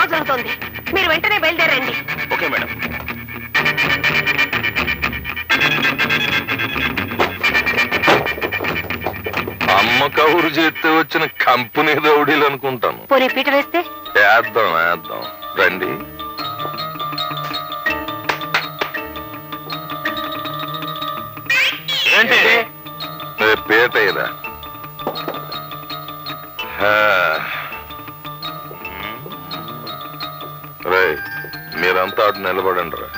చావు జరుగుతోంది. మీరు వెంటనే బయలుదేరండి. Okay madam. అమ్మ కౌరు చేస్తే వచ్చిన కంపెనీ రౌడీలు అనుకుంటాను. పోనీ పీట వేస్తే వేద్దాం వేద్దాం రండి. ఏంటి పీట ఇదా రే మీరంతా అటు నిలబడండి రా.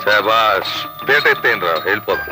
శభాష్ పీట ఎత్తేయండి రా, వెళ్ళిపోదాం.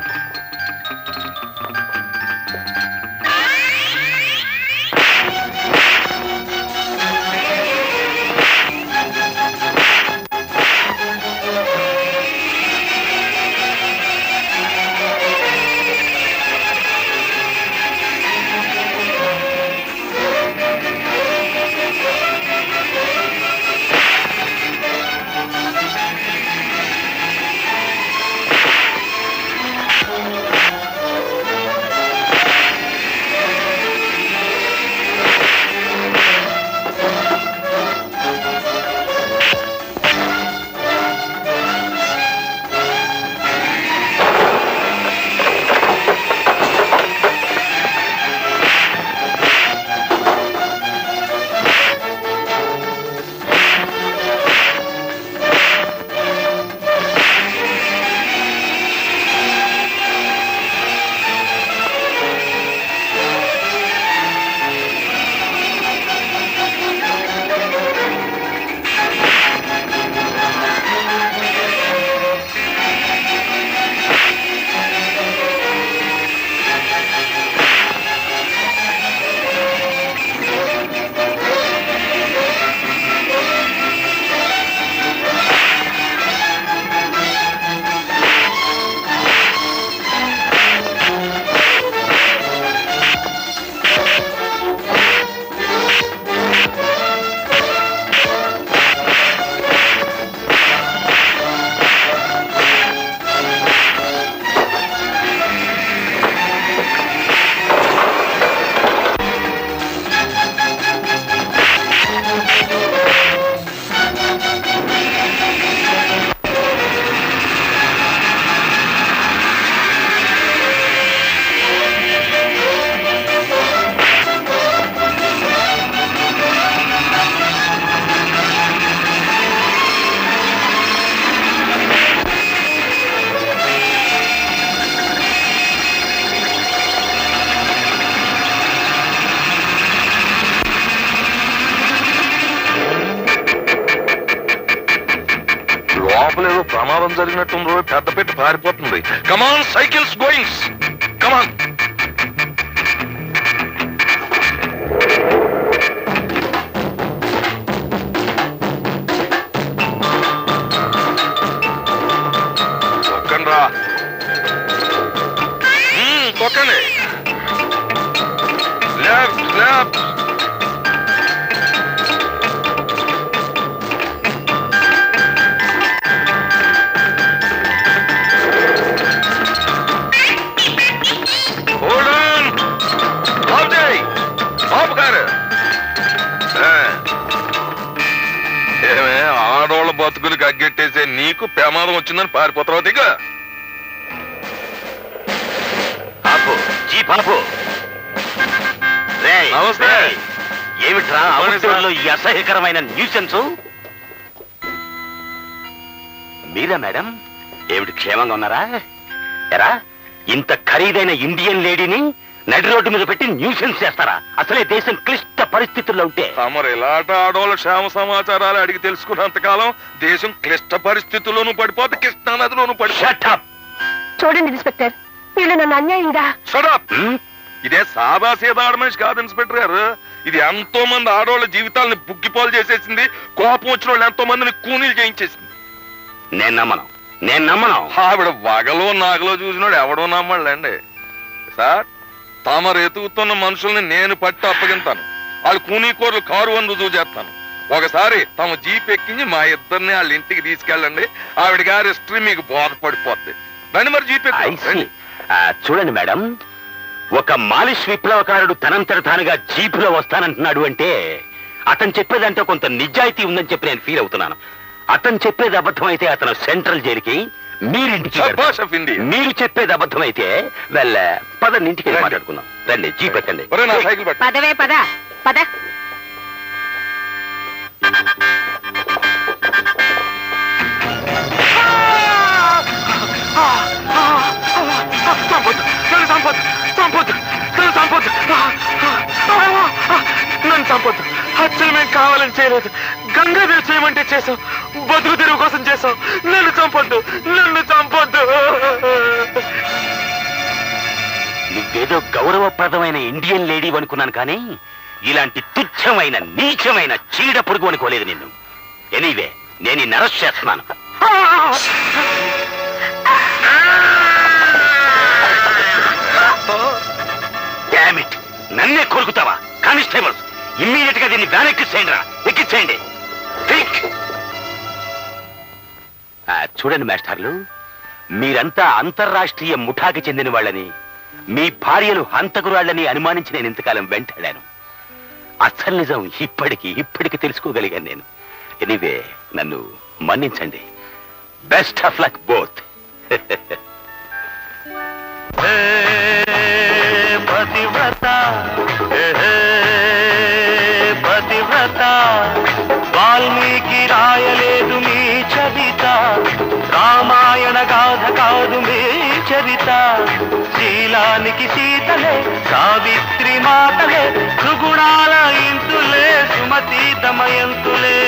లోపలేదో ప్రమాదం జరిగినట్టు పెద్ద పెట్టి పారిపోతుంది. కమాన్ సైకిల్స్ గోయింగ్స్ కమాన్. తొక్కండి రా, తొక్కండి. Left left. ఏమే ఆడోళ్ళ బతుకులకి అగ్గెట్టేసే నీకు ప్రమాదం వచ్చిందని పారిపోతావు దిగ. నమస్తే. ఏమిట్రా ఈ అసహ్యకరమైన న్యూసెన్స్? మీరా మేడం? ఏమిటి క్షేమంగా ఉన్నారా? ఎరా ఇంత ఖరీదైన ఇండియన్ లేడీని నడి రోడ్డు మీద పెట్టి న్యూసెన్స్ చేస్తారా? అసలే దేశం క్లిష్ట పరిస్థితుల్లో ఉంటే. తమరు ఇలాంట ఆడవాళ్ళ క్షేమ సమాచారాలు అడిగి తెలుసుకున్నంత కాలం దేశం క్లిష్ట పరిస్థితుల్లోనూ పడిపోతే కృష్ణా నదిలోనూ పడిపోతా. చూడండి ఇన్స్పెక్టర్, వీళ్ళు నన్ను అన్యాయంగా. ఇదే సాదా సీదా ఆడ మనిషి కాదు ఇన్స్పెక్టర్ గారు. ఇది ఎంతో మంది ఆడవాళ్ళ జీవితాలని బుగ్గిపోలు చేసేసింది. కోపం వచ్చిన వాళ్ళు ఎంతో మందిని కూనీలు చేయించేసింది. నేను నమ్మను. ఆవిడ వగలో నాగలో చూసినోడు ఎవడో నమ్మళ్ళండి సార్. తమరు ఎతుకుతున్న మనుషుల్ని నేను పట్టి అప్పగింతాను. వాళ్ళు కూనీకోర్లు కారు అని రుజువు చేస్తాను. ఒకసారి తమ జీప్ ఎక్కించి మా ఇద్దరిని వాళ్ళ ఇంటికి తీసుకెళ్ళండి. ఆవిడ గారి హిస్టరీ మీకు బోధపడిపోద్ది. రండి మరి జీప్ I see. ఎక్కి చూడండి మేడం, ఒక మాలిష్ విప్లవకారుడు తనంతట తానుగా జీపులో వస్తానంటున్నాడు అంటే అతను చెప్పేదంటే కొంత నిజాయితీ ఉందని చెప్పి నేను ఫీల్ అవుతున్నాను. అతను చెప్పేది అబద్ధం అయితే అతను సెంట్రల్ జైలుకి, మీరింటికి వెళ్తారు. శభాష్ ఆఫ్ ఇండియా. మీరు చెప్పేది అబద్ధం అయితే పదండి ఇంటికి వెళ్ళి రండి. మాట్లాడుకుందాం. రండి జీప్ ఎక్కండి. ఒరే నా సైకిల్ పట్టు. పదవే పద పద. నన్ను చంపొద్దు. హత్యలు మేము కావాలని చేయలేదు. గంగాధర్ చేయమంటే చేసాం. బతుకు తెరువు కోసం చేసాం. నన్ను చంపొద్దు, నన్ను చంపొద్దు. నువ్వేదో గౌరవప్రదమైన ఇండియన్ లేడీ అనుకున్నాను కానీ ఇలాంటి తుచ్చమైన నీచమైన చీడ పురుగు అనుకోలేదు నిన్ను. ఎనీవే నేను ఈ అరెస్ట్ చేస్తున్నాను. Damn it! నన్నే కొరుకుతావా? కానిస్టేబుల్స్ ఇమ్మీడియట్ గా దీన్ని వ్యాన్ ఎక్కించేయండి రా, ఎక్కించేయండి. చూడండి మాస్టర్లు, మీరంతా అంతర్రాష్ట్రీయ ముఠాకి చెందిన వాళ్ళని, మీ భార్యలు హంతకురాళ్ళని అనుమానించి నేను ఇంతకాలం వెంటాడాను. అసలు నిజం ఇప్పటికి తెలుసుకోగలిగాను నేను. ఎనీవే నన్ను మన్నించండి. Best of luck both. పతివ్రత పతివ్రత వాల్మీకి రాయలేదు మీ చరిత. రామాయణ గాథ కాదు మీ చరిత. శీలానికి సీతలే, సావిత్రి మాతలే, సుగుణాల ఇంతులే, సుమతి దమయంతులే.